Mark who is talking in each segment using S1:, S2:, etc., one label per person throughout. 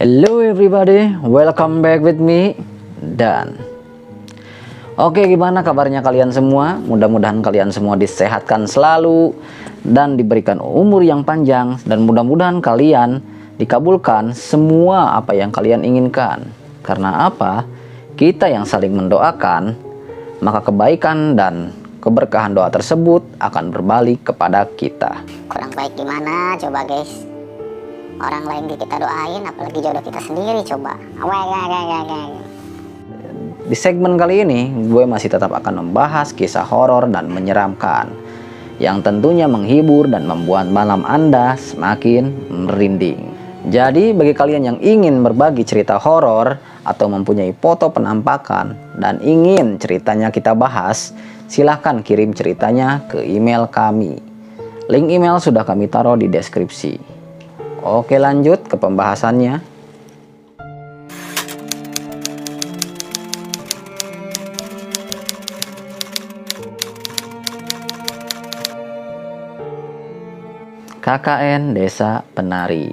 S1: Hello everybody, welcome back with me Dan. Oke, gimana kabarnya kalian semua? Mudah-mudahan kalian semua disehatkan selalu dan diberikan umur yang panjang, dan mudah-mudahan kalian dikabulkan semua apa yang kalian inginkan. Karena apa? Kita yang saling mendoakan, maka kebaikan dan keberkahan doa tersebut akan berbalik kepada kita.
S2: Orang baik gimana coba guys? Orang lain kita doain, apalagi jodoh kita sendiri coba.
S1: Di segmen kali ini gue masih tetap akan membahas kisah horor dan menyeramkan yang tentunya menghibur dan membuat malam Anda semakin merinding. Jadi bagi kalian yang ingin berbagi cerita horor atau mempunyai foto penampakan dan ingin ceritanya kita bahas, silahkan kirim ceritanya ke email kami. Link email sudah kami taruh di deskripsi. Oke, lanjut ke pembahasannya. KKN Desa Penari.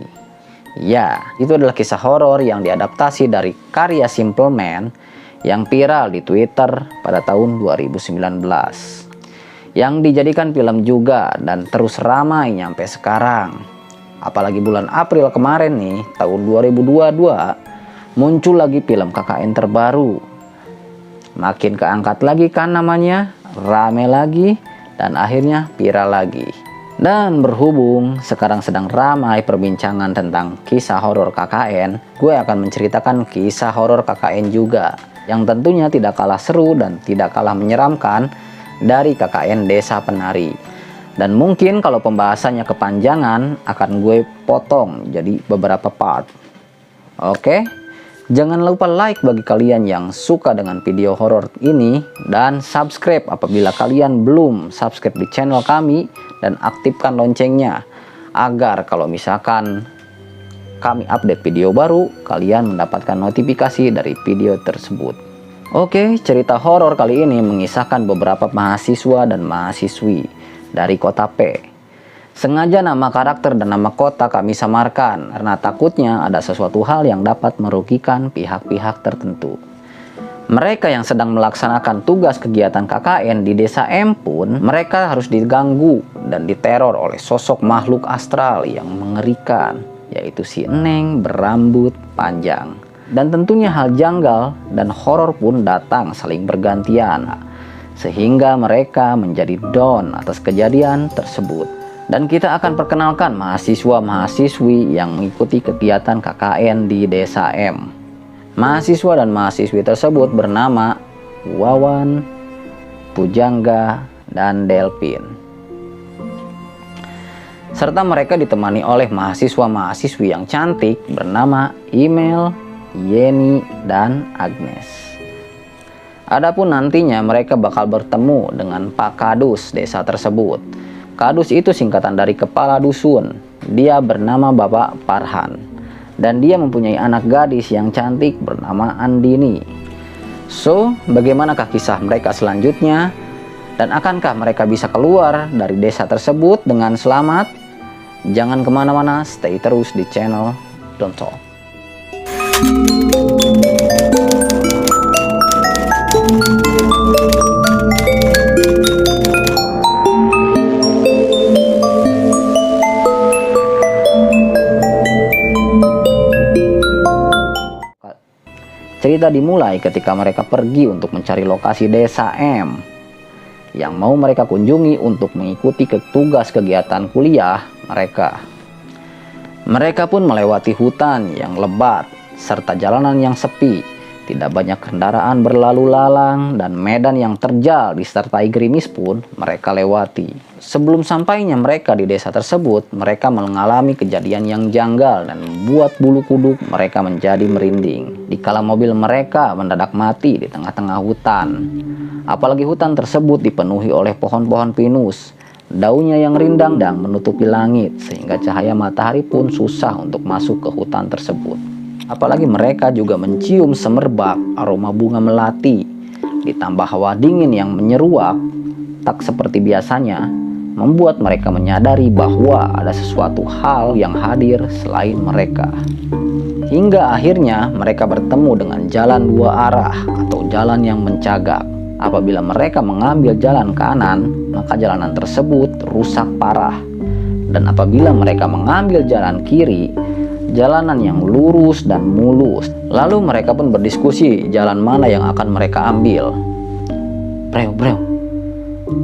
S1: Ya, itu adalah kisah horor yang diadaptasi dari karya Simple Man yang viral di Twitter pada tahun 2019. Yang dijadikan film juga dan terus ramai nyampe sekarang. Apalagi bulan April kemarin nih, tahun 2022, muncul lagi film KKN terbaru. Makin keangkat lagi kan namanya, rame lagi, dan akhirnya viral lagi. Dan berhubung sekarang sedang ramai perbincangan tentang kisah horor KKN, gue akan menceritakan kisah horor KKN juga, yang tentunya tidak kalah seru dan tidak kalah menyeramkan dari KKN Desa Penari. Dan mungkin kalau pembahasannya kepanjangan akan gue potong jadi beberapa part. Oke, jangan lupa like bagi kalian yang suka dengan video horor ini, dan subscribe apabila kalian belum subscribe di channel kami, dan aktifkan loncengnya agar kalau misalkan kami update video baru, kalian mendapatkan notifikasi dari video tersebut. Oke, cerita horor kali ini mengisahkan beberapa mahasiswa dan mahasiswi dari kota P. Sengaja nama karakter dan nama kota kami samarkan karena takutnya ada sesuatu hal yang dapat merugikan pihak-pihak tertentu. Mereka yang sedang melaksanakan tugas kegiatan KKN di desa M pun mereka harus diganggu dan diteror oleh sosok makhluk astral yang mengerikan, yaitu si Eneng berambut panjang. Dan tentunya hal janggal dan horor pun datang saling bergantian, sehingga mereka menjadi down atas kejadian tersebut. Dan kita akan perkenalkan mahasiswa-mahasiswi yang mengikuti kegiatan KKN di Desa M. Mahasiswa dan mahasiswi tersebut bernama Wawan, Pujangga, dan Delpin. Serta mereka ditemani oleh mahasiswa-mahasiswi yang cantik bernama Imel, Yeni, dan Agnes. Adapun nantinya mereka bakal bertemu dengan Pak Kadus desa tersebut. Kadus itu singkatan dari kepala dusun. Dia bernama Bapak Farhan. Dan dia mempunyai anak gadis yang cantik bernama Andini. So, bagaimanakah kisah mereka selanjutnya? Dan akankah mereka bisa keluar dari desa tersebut dengan selamat? Jangan kemana-mana, stay terus di channel Don't Talk. Cerita dimulai ketika mereka pergi untuk mencari lokasi desa M yang mau mereka kunjungi untuk mengikuti tugas kegiatan kuliah mereka. Mereka pun melewati hutan yang lebat serta jalanan yang sepi, tidak banyak kendaraan berlalu lalang, dan medan yang terjal disertai gerimis pun mereka lewati. Sebelum sampainya mereka di desa tersebut, mereka mengalami kejadian yang janggal dan membuat bulu kuduk mereka menjadi merinding. Dikala mobil mereka mendadak mati di tengah-tengah hutan. Apalagi hutan tersebut dipenuhi oleh pohon-pohon pinus. Daunnya yang rindang dan menutupi langit, sehingga cahaya matahari pun susah untuk masuk ke hutan tersebut. Apalagi mereka juga mencium semerbak aroma bunga melati, ditambah hawa dingin yang menyeruak. Tak seperti biasanya, membuat mereka menyadari bahwa ada sesuatu hal yang hadir selain mereka. Hingga akhirnya mereka bertemu dengan jalan dua arah atau jalan yang mencagak. Apabila mereka mengambil jalan kanan, maka jalanan tersebut rusak parah. Dan apabila mereka mengambil jalan kiri, jalanan yang lurus dan mulus. Lalu mereka pun berdiskusi jalan mana yang akan mereka ambil. Bro,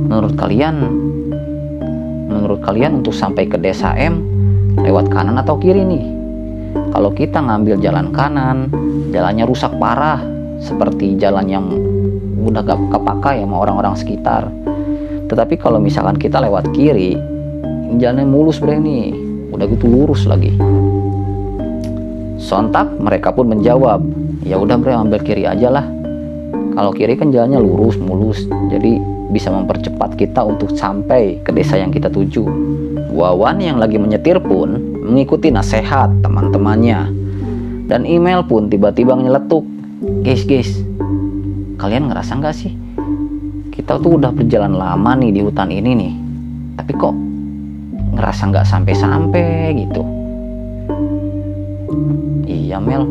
S1: menurut kalian untuk sampai ke desa M lewat kanan atau kiri nih? Kalau kita ngambil jalan kanan, jalannya rusak parah, seperti jalan yang udah gak kepakai sama orang-orang sekitar. Tetapi kalau misalkan kita lewat kiri, jalannya mulus bre nih, udah gitu lurus lagi. Sontak mereka pun menjawab, ya udah bre, ambil kiri aja lah. Kalau kiri kan jalannya lurus mulus, jadi bisa mempercepat kita untuk sampai ke desa yang kita tuju. Wawan yang lagi menyetir pun mengikuti nasihat teman-temannya. Dan email pun tiba-tiba nyeletuk, guys, kalian ngerasa nggak sih? Kita tuh udah berjalan lama nih di hutan ini nih, tapi kok ngerasa nggak sampai-sampai gitu. Iya Mel,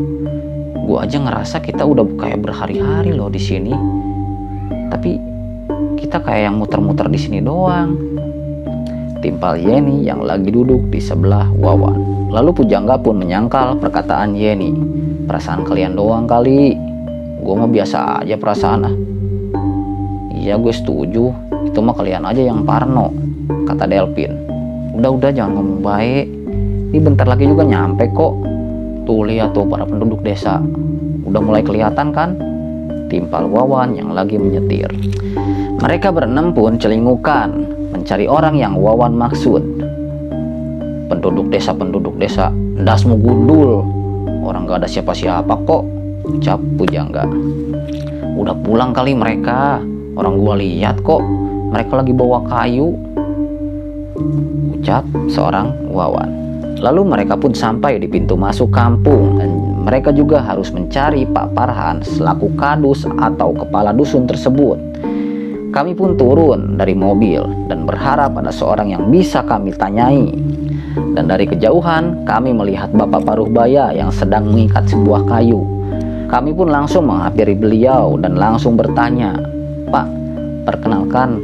S1: gua aja ngerasa kita udah kayak berhari-hari loh di sini, tapi kita kayak yang muter-muter di sini doang. Timpal Yeni yang lagi duduk di sebelah Wawan. Lalu Pujangga pun menyangkal perkataan Yeni. Perasaan kalian doang kali, gue mah biasa aja perasaan. Iya gue setuju, itu mah kalian aja yang parno, kata Delpin. Udah jangan ngomong baik, ini bentar lagi juga nyampe kok. Tuh lihat tuh para penduduk desa, udah mulai kelihatan kan? Timpal Wawan yang lagi menyetir. Mereka berenam pun celingukan mencari orang yang Wawan maksud. Penduduk desa, ndasmu gundul, orang gak ada siapa-siapa kok, ucap Pujangga. Udah pulang kali mereka, orang gua lihat kok, mereka lagi bawa kayu, ucap seorang Wawan. Lalu mereka pun sampai di pintu masuk kampung dan mereka juga harus mencari Pak Farhan selaku kadus atau kepala dusun tersebut. Kami pun turun dari mobil dan berharap ada seorang yang bisa kami tanyai. Dan dari kejauhan kami melihat Bapak Paruhbaya yang sedang mengikat sebuah kayu. Kami pun langsung menghampiri beliau dan langsung bertanya, Pak, perkenalkan,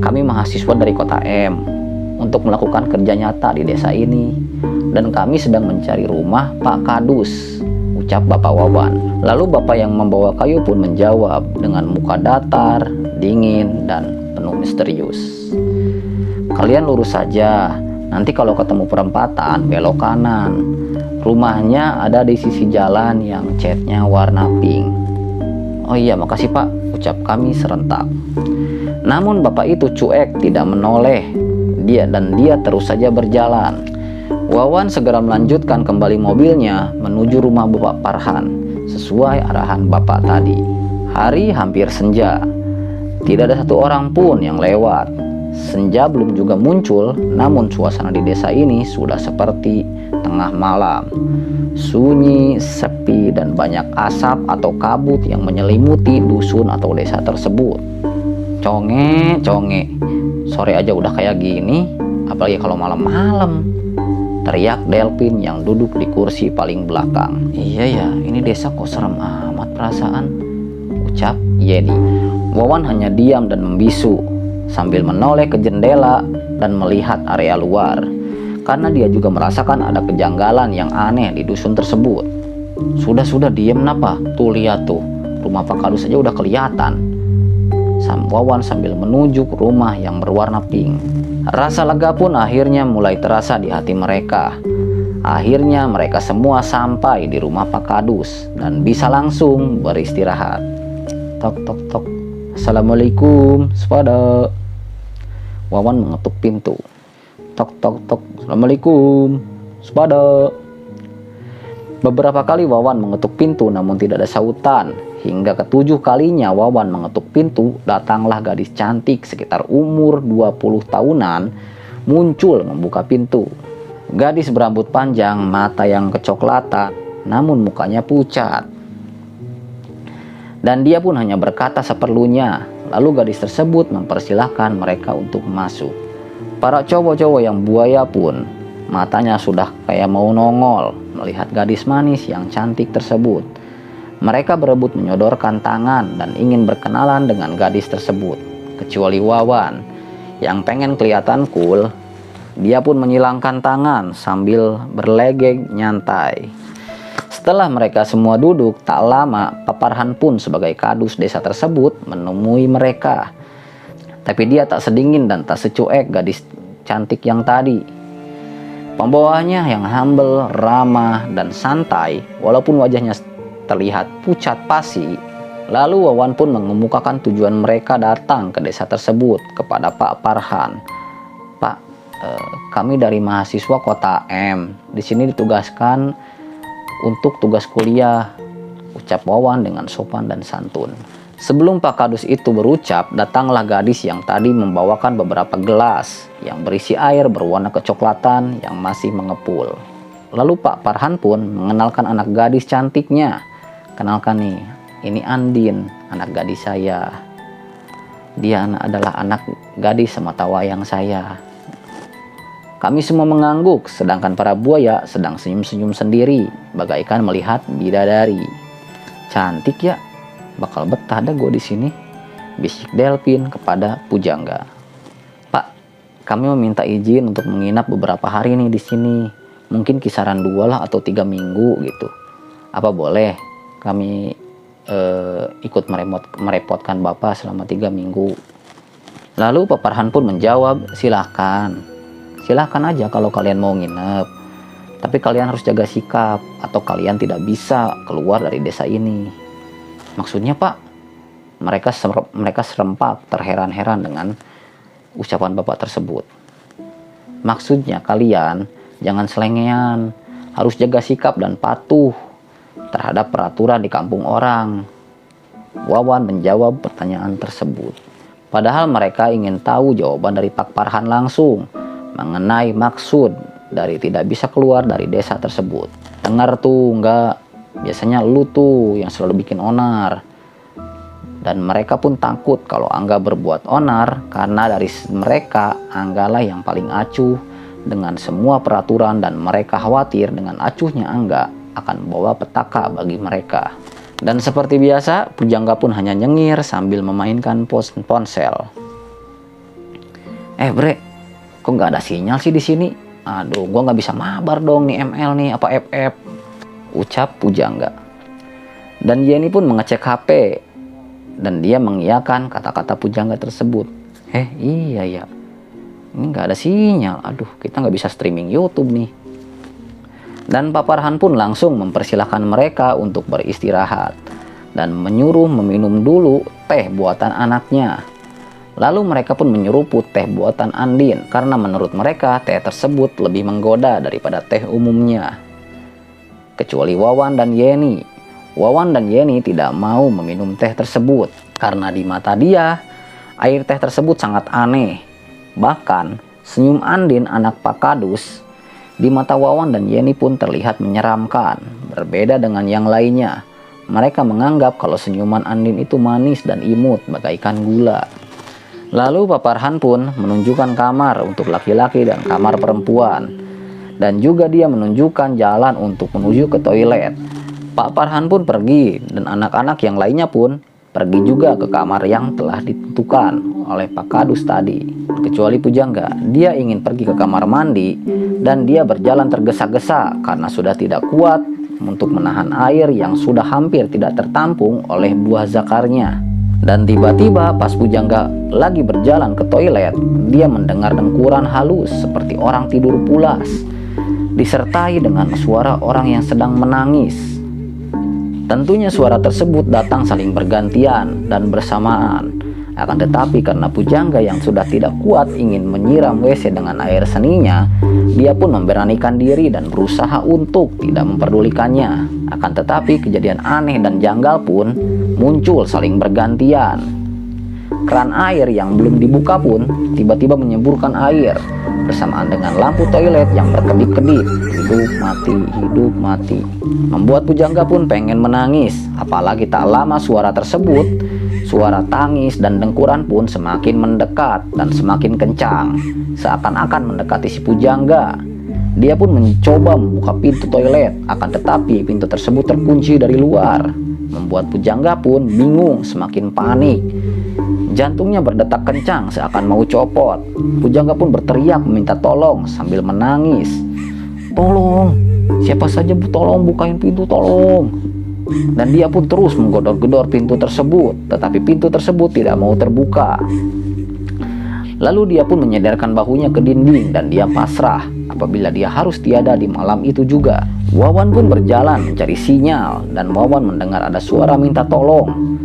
S1: kami mahasiswa dari kota M untuk melakukan kerja nyata di desa ini. Dan kami sedang mencari rumah Pak Kadus, ucap Bapak Wawan. Lalu Bapak yang membawa kayu pun menjawab dengan muka datar, dingin, dan penuh misterius. Kalian lurus saja, nanti kalau ketemu perempatan belok kanan. Rumahnya ada di sisi jalan yang catnya warna pink. Oh iya, makasih Pak, ucap kami serentak. Namun Bapak itu cuek, tidak menoleh. Dia terus saja berjalan. Wawan segera melanjutkan kembali mobilnya menuju rumah Bapak Farhan sesuai arahan Bapak tadi. Hari hampir senja. Tidak ada satu orang pun yang lewat. Senja belum juga muncul, namun suasana di desa ini sudah seperti tengah malam. Sunyi, sepi, dan banyak asap atau kabut yang menyelimuti dusun atau desa tersebut. Conge, sore aja udah kayak gini, apalagi kalau malam-malam, teriak Delpin yang duduk di kursi paling belakang. Iya ya, ini desa kok serem amat perasaan, ucap Yeni. Wawan hanya diam dan membisu sambil menoleh ke jendela dan melihat area luar, karena dia juga merasakan ada kejanggalan yang aneh di dusun tersebut. Sudah diam napa? Tuh lihat tuh, rumah Pak Kadus aja udah kelihatan. Wawan sambil menuju ke rumah yang berwarna pink. Rasa lega pun akhirnya mulai terasa di hati mereka. Akhirnya mereka semua sampai di rumah Pak Kadus dan bisa langsung beristirahat. Tok tok tok. Assalamualaikum, sepada. Wawan mengetuk pintu. Tok tok tok. Assalamualaikum, sepada. Beberapa kali Wawan mengetuk pintu namun tidak ada sautan. Hingga ketujuh kalinya Wawan mengetuk pintu, datanglah gadis cantik sekitar umur 20 tahunan muncul membuka pintu. Gadis berambut panjang, mata yang kecoklatan, namun mukanya pucat. Dan dia pun hanya berkata seperlunya. Lalu gadis tersebut mempersilahkan mereka untuk masuk. Para cowok-cowok yang buaya pun matanya sudah kayak mau nongol melihat gadis manis yang cantik tersebut. Mereka berebut menyodorkan tangan dan ingin berkenalan dengan gadis tersebut. Kecuali Wawan yang pengen kelihatan cool, dia pun menyilangkan tangan sambil berlegek nyantai. Setelah mereka semua duduk, tak lama Paparhan pun sebagai kadus desa tersebut menemui mereka. Tapi dia tak sedingin dan tak secuek gadis cantik yang tadi. Pembawanya yang humble, ramah, dan santai, walaupun wajahnya terlihat pucat pasi. Lalu Wawan pun mengemukakan tujuan mereka datang ke desa tersebut kepada Pak Parhan. Pak, kami dari mahasiswa kota M. Di sini ditugaskan untuk tugas kuliah, ucap Wawan dengan sopan dan santun. Sebelum Pak Kadus itu berucap, datanglah gadis yang tadi membawakan beberapa gelas yang berisi air berwarna kecoklatan yang masih mengepul. Lalu Pak Parhan pun mengenalkan anak gadis cantiknya. Kenalkan nih, ini Andin, anak gadis saya. Dia adalah anak gadis sematawayang saya. Kami semua mengangguk, sedangkan para buaya sedang senyum-senyum sendiri, bagaikan melihat bidadari. Cantik ya, bakal betah dah gue di sini, bisik Delphin kepada pujangga. Pak, kami meminta izin untuk menginap beberapa hari nih di sini, mungkin kisaran 2 lah atau 3 minggu gitu. Apa boleh kami ikut merepotkan Bapak selama 3 minggu? Lalu Pak Parhan pun menjawab, silahkan aja kalau kalian mau nginep. Tapi kalian harus jaga sikap atau kalian tidak bisa keluar dari desa ini. Maksudnya Pak? Mereka serempak terheran-heran dengan ucapan Bapak tersebut. Maksudnya kalian jangan selengean, harus jaga sikap dan patuh terhadap peraturan di kampung orang. Wawan menjawab pertanyaan tersebut. Padahal mereka ingin tahu jawaban dari Pak Parhan langsung mengenai maksud dari tidak bisa keluar dari desa tersebut. Dengar tuh, enggak, biasanya lu tuh yang selalu bikin onar. Dan mereka pun takut kalau Angga berbuat onar, karena dari mereka Anggalah yang paling acuh dengan semua peraturan, dan mereka khawatir dengan acuhnya Angga akan membawa petaka bagi mereka. Dan seperti biasa, pujangga pun hanya nyengir sambil memainkan ponsel. Bre, kok nggak ada sinyal sih di sini? Aduh, gua nggak bisa mabar dong nih ML nih, apa FF, ucap pujangga. Dan Yeni pun mengecek HP dan dia mengiyakan kata-kata pujangga tersebut. Iya ya, ini nggak ada sinyal. Aduh, kita nggak bisa streaming YouTube nih. Dan Pak Parhan pun langsung mempersilahkan mereka untuk beristirahat dan menyuruh meminum dulu teh buatan anaknya. Lalu mereka pun menyeruput teh buatan Andin karena menurut mereka teh tersebut lebih menggoda daripada teh umumnya. Kecuali Wawan dan Yeni. Wawan dan Yeni tidak mau meminum teh tersebut karena di mata dia air teh tersebut sangat aneh. Bahkan senyum Andin anak Pak Kadus di mata Wawan dan Yeni pun terlihat menyeramkan. Berbeda dengan yang lainnya, mereka menganggap kalau senyuman Andin itu manis dan imut bagaikan gula. Lalu Pak Parhan pun menunjukkan kamar untuk laki-laki dan kamar perempuan. Dan juga dia menunjukkan jalan untuk menuju ke toilet. Pak Parhan pun pergi dan anak-anak yang lainnya pun pergi juga ke kamar yang telah ditentukan oleh Pak Kadus tadi. Kecuali pujangga, dia ingin pergi ke kamar mandi dan dia berjalan tergesa-gesa karena sudah tidak kuat untuk menahan air yang sudah hampir tidak tertampung oleh buah zakarnya. Dan tiba-tiba pas pujangga lagi berjalan ke toilet, dia mendengar dengkuran halus seperti orang tidur pulas, disertai dengan suara orang yang sedang menangis. Tentunya suara tersebut datang saling bergantian dan bersamaan. Akan tetapi karena pujangga yang sudah tidak kuat ingin menyiram WC dengan air seninya, dia pun memberanikan diri dan berusaha untuk tidak memperdulikannya. Akan tetapi kejadian aneh dan janggal pun muncul saling bergantian. Keran air yang belum dibuka pun tiba-tiba menyemburkan air bersamaan dengan lampu toilet yang berkedip-kedip, hidup mati, hidup mati. Membuat pujangga pun pengen menangis, apalagi tak lama suara tersebut, suara tangis dan dengkuran pun semakin mendekat dan semakin kencang, seakan-akan mendekati si pujangga. Dia pun mencoba membuka pintu toilet, akan tetapi pintu tersebut terkunci dari luar, membuat pujangga pun bingung, semakin panik. Jantungnya berdetak kencang seakan mau copot. Pujangga pun berteriak meminta tolong sambil menangis. "Tolong, siapa saja tolong bukain pintu, tolong." Dan dia pun terus menggedor-gedor pintu tersebut, tetapi pintu tersebut tidak mau terbuka. Lalu dia pun menyadarkan bahunya ke dinding dan dia pasrah apabila dia harus tiada di malam itu juga. Wawan pun berjalan mencari sinyal dan Wawan mendengar ada suara minta tolong.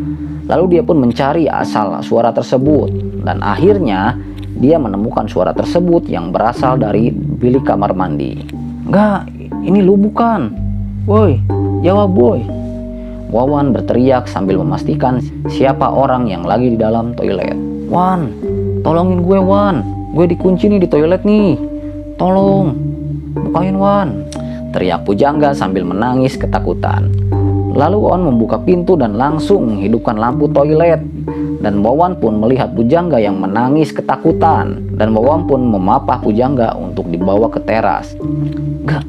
S1: Lalu dia pun mencari asal suara tersebut dan akhirnya dia menemukan suara tersebut yang berasal dari bilik kamar mandi. "Enggak, ini lu bukan. Woi, jawab boy." Wawan berteriak sambil memastikan siapa orang yang lagi di dalam toilet. "Wan, tolongin gue Wan, gue dikunci nih di toilet nih. Tolong, bukain Wan," teriak pujangga sambil menangis ketakutan. Lalu Wawan membuka pintu dan langsung menghidupkan lampu toilet. Dan Wawan pun melihat pujangga yang menangis ketakutan. Dan Wawan pun memapah pujangga untuk dibawa ke teras. "Gak,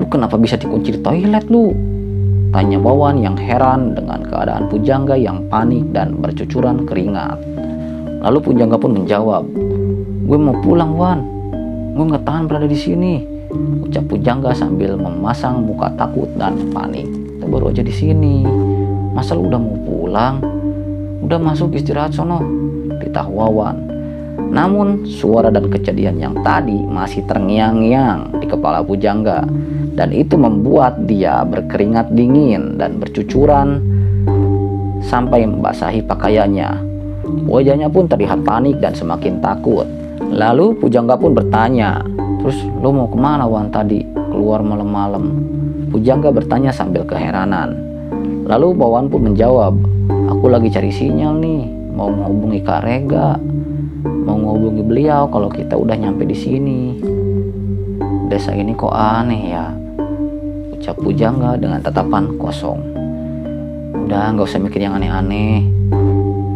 S1: lu kenapa bisa dikunci di toilet lu?" tanya Wawan yang heran dengan keadaan pujangga yang panik dan bercucuran keringat. Lalu pujangga pun menjawab, "Gue mau pulang Wan, gue gak tahan berada di sini," ucap pujangga sambil memasang muka takut dan panik. "Kita baru aja di sini, masa lu udah mau pulang? Udah masuk istirahat sono," titah Wawan. Namun suara dan kejadian yang tadi masih terngiang-ngiang di kepala pujangga, dan itu membuat dia berkeringat dingin dan bercucuran sampai membasahi pakaiannya. Wajahnya pun terlihat panik dan semakin takut. Lalu pujangga pun bertanya, "Terus lo mau kemana Wan tadi keluar malam-malam?" Pujangga bertanya sambil keheranan. Lalu Wawan pun menjawab, "Aku lagi cari sinyal nih, mau menghubungi Kak Rega, mau menghubungi beliau kalau kita udah nyampe di sini. Desa ini kok aneh ya," ucap pujangga dengan tatapan kosong. "Udah nggak usah mikir yang aneh-aneh.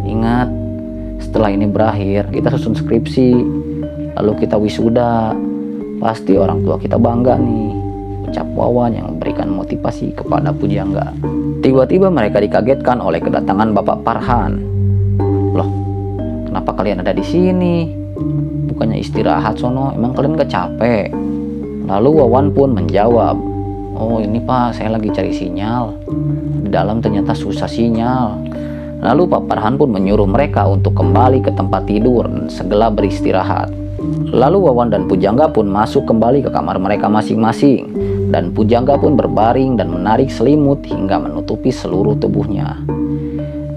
S1: Ingat, setelah ini berakhir kita susun skripsi, lalu kita wisuda. Pasti orang tua kita bangga nih," ucap Wawan yang memberikan motivasi kepada pujangga. Tiba-tiba mereka dikagetkan oleh kedatangan Bapak Farhan. "Loh, kenapa kalian ada di sini? Bukannya istirahat sono, emang kalian gak capek?" Lalu Wawan pun menjawab, "Oh ini Pak, saya lagi cari sinyal. Di dalam ternyata susah sinyal." Lalu Pak Farhan pun menyuruh mereka untuk kembali ke tempat tidur dan segera beristirahat. Lalu Wawan dan pujangga pun masuk kembali ke kamar mereka masing-masing. Dan pujangga pun berbaring dan menarik selimut hingga menutupi seluruh tubuhnya.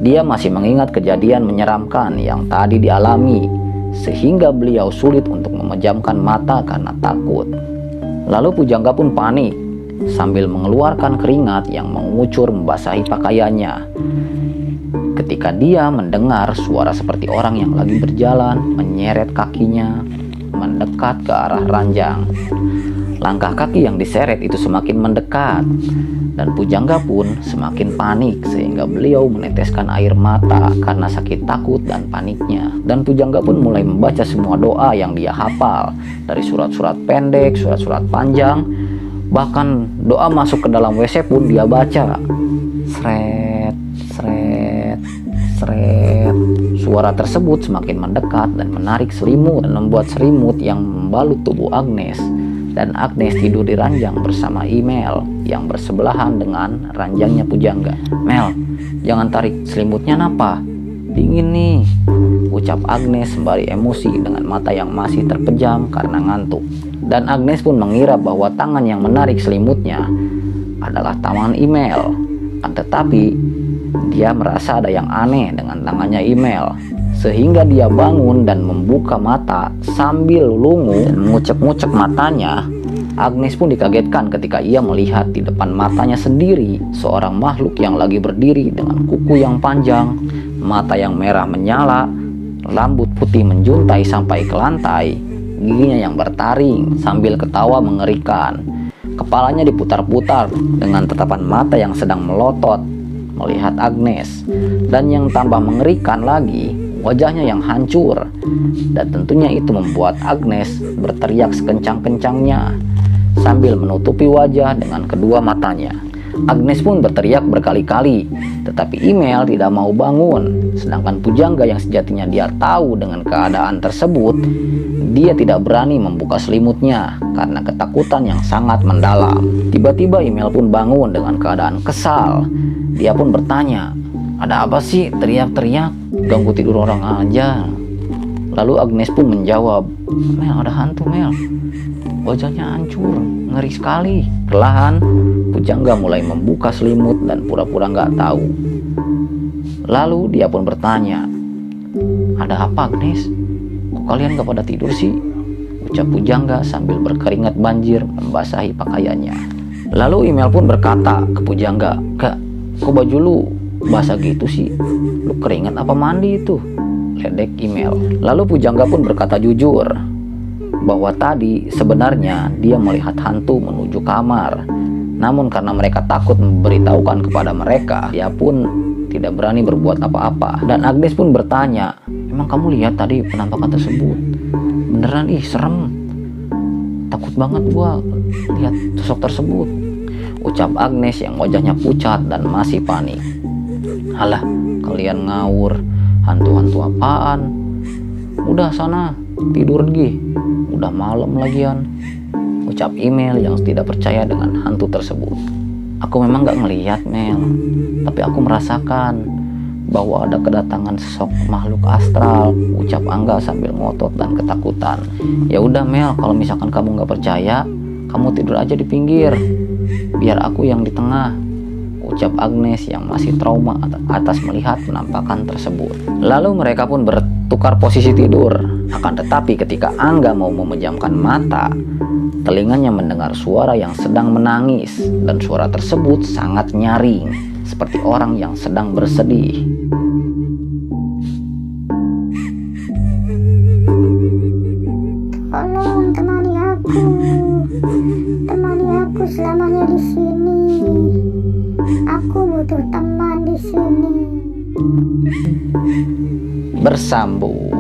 S1: Dia masih mengingat kejadian menyeramkan yang tadi dialami, sehingga beliau sulit untuk memejamkan mata karena takut. Lalu pujangga pun panik sambil mengeluarkan keringat yang mengucur membasahi pakaiannya. Ketika dia mendengar suara seperti orang yang lagi berjalan menyeret kakinya mendekat ke arah ranjang. Langkah kaki yang diseret itu semakin mendekat dan pujangga pun semakin panik sehingga beliau meneteskan air mata karena sakit takut dan paniknya. Dan pujangga pun mulai membaca semua doa yang dia hafal, dari surat-surat pendek, surat-surat panjang, bahkan doa masuk ke dalam WC pun dia baca. Sret, sret, sret. Suara tersebut semakin mendekat dan menarik selimut dan membuat selimut yang membalut tubuh Agnes. Dan Agnes tidur di ranjang bersama Imel yang bersebelahan dengan ranjangnya pujangga. "Mel, jangan tarik selimutnya napa? Dingin nih," ucap Agnes sembari emosi dengan mata yang masih terpejam karena ngantuk. Dan Agnes pun mengira bahwa tangan yang menarik selimutnya adalah tangan Imel. Tetapi dia merasa ada yang aneh dengan tangannya Imel, sehingga dia bangun dan membuka mata sambil lungu dan mengucek-ngucek matanya. Agnes pun dikagetkan ketika ia melihat di depan matanya sendiri seorang makhluk yang lagi berdiri dengan kuku yang panjang, mata yang merah menyala, rambut putih menjuntai sampai ke lantai, giginya yang bertaring sambil ketawa mengerikan. Kepalanya diputar-putar dengan tatapan mata yang sedang melotot melihat Agnes. Dan yang tambah mengerikan lagi, wajahnya yang hancur. Dan tentunya itu membuat Agnes berteriak sekencang-kencangnya sambil menutupi wajah dengan kedua matanya. Agnes pun berteriak berkali-kali, tetapi Email tidak mau bangun. Sedangkan Pujangga yang sejatinya dia tahu dengan keadaan tersebut, dia tidak berani membuka selimutnya karena ketakutan yang sangat mendalam. Tiba-tiba Email pun bangun dengan keadaan kesal. Dia pun bertanya, "Ada apa sih teriak-teriak? Ganggu tidur orang aja." Lalu Agnes pun menjawab, "Mel, ada hantu Mel. Wajahnya hancur, ngeri sekali." Perlahan, Pujangga mulai membuka selimut dan pura-pura nggak tahu. Lalu dia pun bertanya, "Ada apa Agnes? Kok kalian gak pada tidur sih?" ucap Pujangga sambil berkeringat banjir membasahi pakaiannya. Lalu Email pun berkata ke Pujangga, "Kak, kok baju lu basah gitu sih? Lu keringat apa mandi itu?" ledek Email. Lalu Pujangga pun berkata jujur bahwa tadi sebenarnya dia melihat hantu menuju kamar. Namun karena mereka takut memberitahukan kepada mereka, dia pun tidak berani berbuat apa-apa. Dan Agnes pun bertanya, "Emang kamu lihat tadi penampakan tersebut? Beneran serem. Takut banget gua lihat sosok tersebut," ucap Agnes yang wajahnya pucat dan masih panik. "Alah, kalian ngawur. Hantu-hantu apaan? Udah sana tidur lagi. Udah malam lagian," ucap Email yang tidak percaya dengan hantu tersebut. "Aku memang gak ngelihat Mel, tapi aku merasakan bahwa ada kedatangan sosok makhluk astral," ucap Angga sambil ngotot dan ketakutan. "Ya udah Mel, kalau misalkan kamu gak percaya, kamu tidur aja di pinggir, biar aku yang di tengah," ucap Agnes yang masih trauma atas melihat penampakan tersebut. Lalu mereka pun bertukar posisi tidur. Akan tetapi ketika Angga mau memejamkan mata, telinganya mendengar suara yang sedang menangis, dan suara tersebut sangat nyaring, seperti orang yang sedang bersedih.
S2: "Tolong temani aku selamanya di sini. Aku butuh teman di sini."
S1: Bersambung.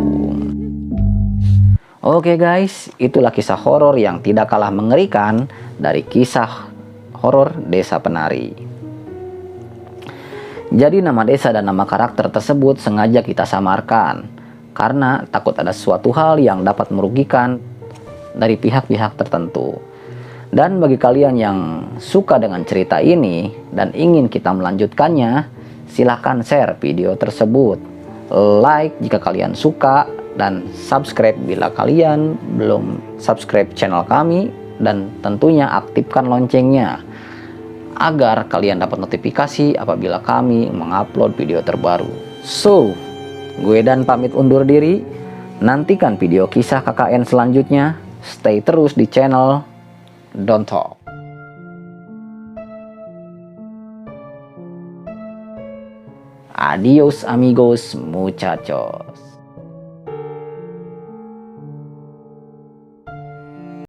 S1: Oke guys, itulah kisah horor yang tidak kalah mengerikan dari kisah horor Desa Penari. Jadi nama desa dan nama karakter tersebut sengaja kita samarkan karena takut ada suatu hal yang dapat merugikan dari pihak-pihak tertentu. Dan bagi kalian yang suka dengan cerita ini dan ingin kita melanjutkannya, silahkan share video tersebut, like jika kalian suka, dan subscribe bila kalian belum subscribe channel kami, dan tentunya aktifkan loncengnya agar kalian dapat notifikasi apabila kami mengupload video terbaru. So, gue Dan pamit undur diri. Nantikan video kisah KKN selanjutnya. Stay terus di channel Don't Talk. Adios amigos muchachos.